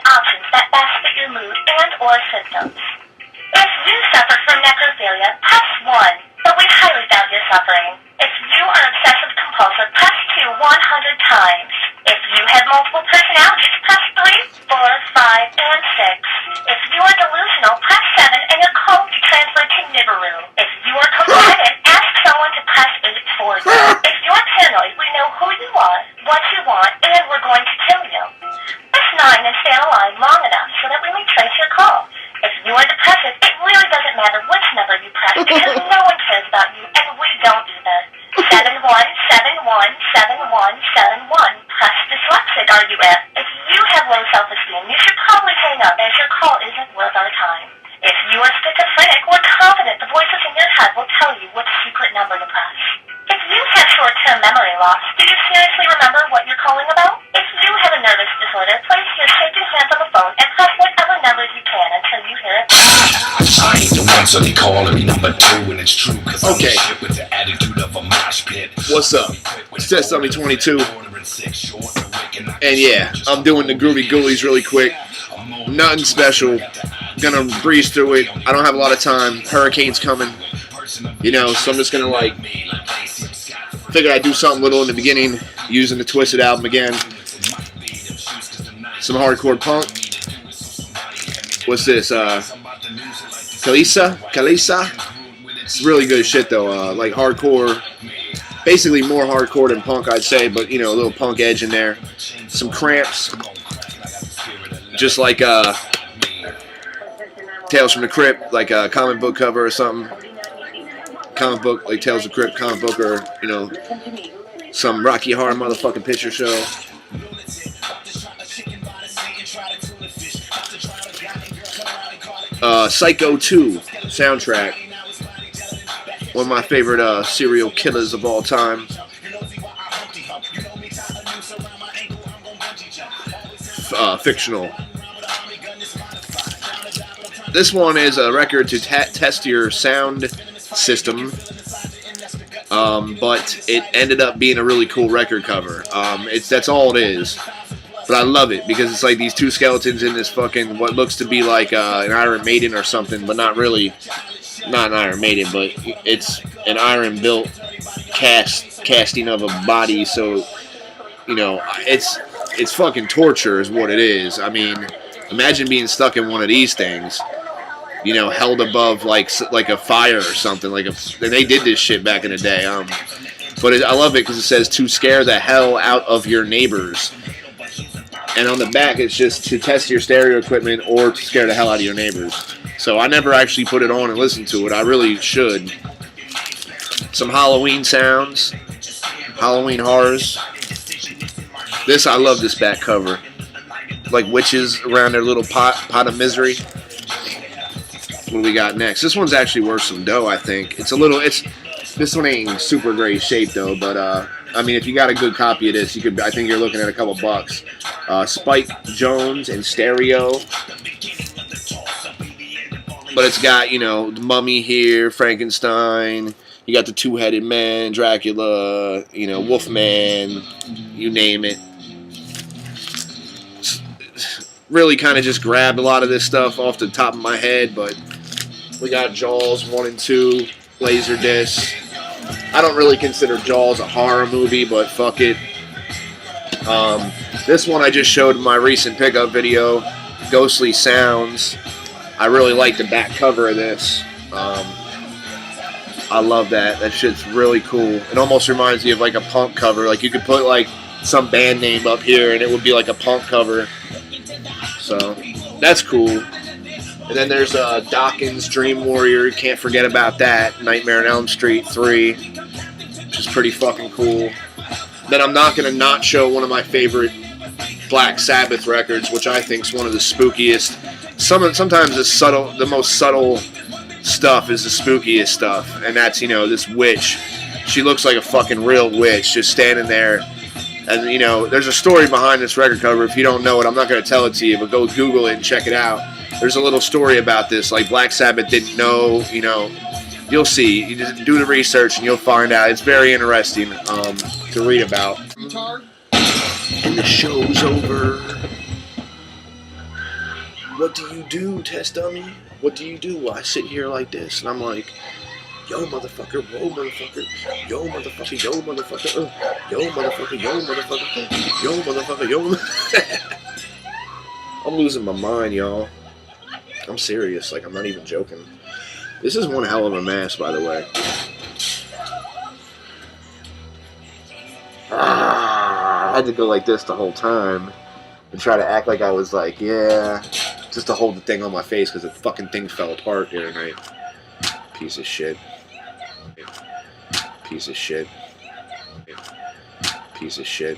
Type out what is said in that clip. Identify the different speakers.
Speaker 1: options that best fit your mood and or symptoms. If you suffer from necrophilia, press 1, but we highly doubt you're suffering. If you are obsessive compulsive, press 2 100 times. If you have multiple personalities, press 3, 4, 5, and 6. If you are delusional, press 7 and your call will be transferred to Nibiru. If you are compliant, ask someone to press 8 for you. If you're paranoid, we know who you are, what you want, and we're going to kill you. Press 9 and stay on the line long enough so that we may trace your call. If you are depressive, it really doesn't matter which number you press because no one cares about you and we don't either. 71717171. Press dyslexic, are you at? If you have low self-esteem, you should probably hang up as your call isn't worth our time. If you are schizophrenic, we're confident the voices in your head will tell you which secret number to press. If you have short-term memory loss, do you seriously remember what you're calling about? If you have a nervous disorder, place your shaking hands on the phone and press whatever numbers you can until you hear it.
Speaker 2: I ain't the one, so they calling me number 2, and it's true, cause I'm the shit with the attitude of a mosh pit.
Speaker 3: What's up? It's Test 22. And yeah, I'm doing the Groovie Ghoulies really quick. Nothing special. Gonna breeze through it. I don't have a lot of time. Hurricane's coming. You know, so I'm just gonna figure I'd do something little in the beginning, using the Twisted album again. Some hardcore punk. What's this? Kalisa? It's really good shit though. Like hardcore, basically more hardcore than punk, I'd say, but you know, a little punk edge in there. Some Cramps. Just like Tales from the Crypt, like a comic book cover or something. Comic book, like Tales of the Crypt comic book, or you know, some Rocky Horror motherfucking picture show. Psycho 2 soundtrack. One of my favorite serial killers of all time. Fictional. This one is a record to test your sound system, but it ended up being a really cool record cover. That's all it is, but I love it because it's like these two skeletons in this fucking what looks to be like an Iron Maiden or something, but not really. Not an Iron Maiden, but it's an iron built casting of a body. So you know, it's fucking torture is what it is. I mean, imagine being stuck in one of these things. You know, held above like a fire or something. And they did this shit back in the day. But I love it because it says to scare the hell out of your neighbors. And on the back, it's just to test your stereo equipment or to scare the hell out of your neighbors. So I never actually put it on and listened to it. I really should. Some Halloween sounds, Halloween horrors. I love this back cover. Like witches around their little pot of misery. What do we got next? This one's actually worth some dough, I think. This one ain't in super great shape though, but I mean, if you got a good copy of this, I think you're looking at a couple bucks. Spike Jones in stereo. But it's got, you know, the Mummy here, Frankenstein. You got the Two-Headed Man, Dracula, you know, Wolfman, you name it. Really kind of just grabbed a lot of this stuff off the top of my head, but we got Jaws 1 and 2, Laserdisc. I don't really consider Jaws a horror movie, but fuck it. This one I just showed in my recent pickup video, Ghostly Sounds. I really like the back cover of this. I love that. That shit's really cool. It almost reminds me of like a punk cover. Like you could put like some band name up here and it would be like a punk cover. So that's cool. And then there's Dawkins Dream Warrior. Can't forget about that. Nightmare on Elm Street 3, which is pretty fucking cool. Then I'm not going to not show one of my favorite Black Sabbath records, which I think is one of the spookiest. Sometimes the most subtle stuff is the spookiest stuff, and that's, you know, this witch. She looks like a fucking real witch, just standing there. And, you know, there's a story behind this record cover. If you don't know it, I'm not going to tell it to you, but go Google it and check it out. There's a little story about this. Like, Black Sabbath didn't know, you know. You'll see. You just do the research and you'll find out. It's very interesting to read about. And the show's over. what do you do, test dummy? What do you do? Well, I sit here like this, and I'm like, yo, motherfucker, whoa, motherfucker, yo, motherfucker, yo, motherfucker, yo, motherfucker, yo, motherfucker, yo, motherfucker, yo. I'm losing my mind, y'all. I'm serious, like, I'm not even joking. This is one hell of a mask, by the way. I had to go like this the whole time and try to act like I was like, yeah, just to hold the thing on my face because the fucking thing fell apart the other night. Piece of shit. Piece of shit. Piece of shit.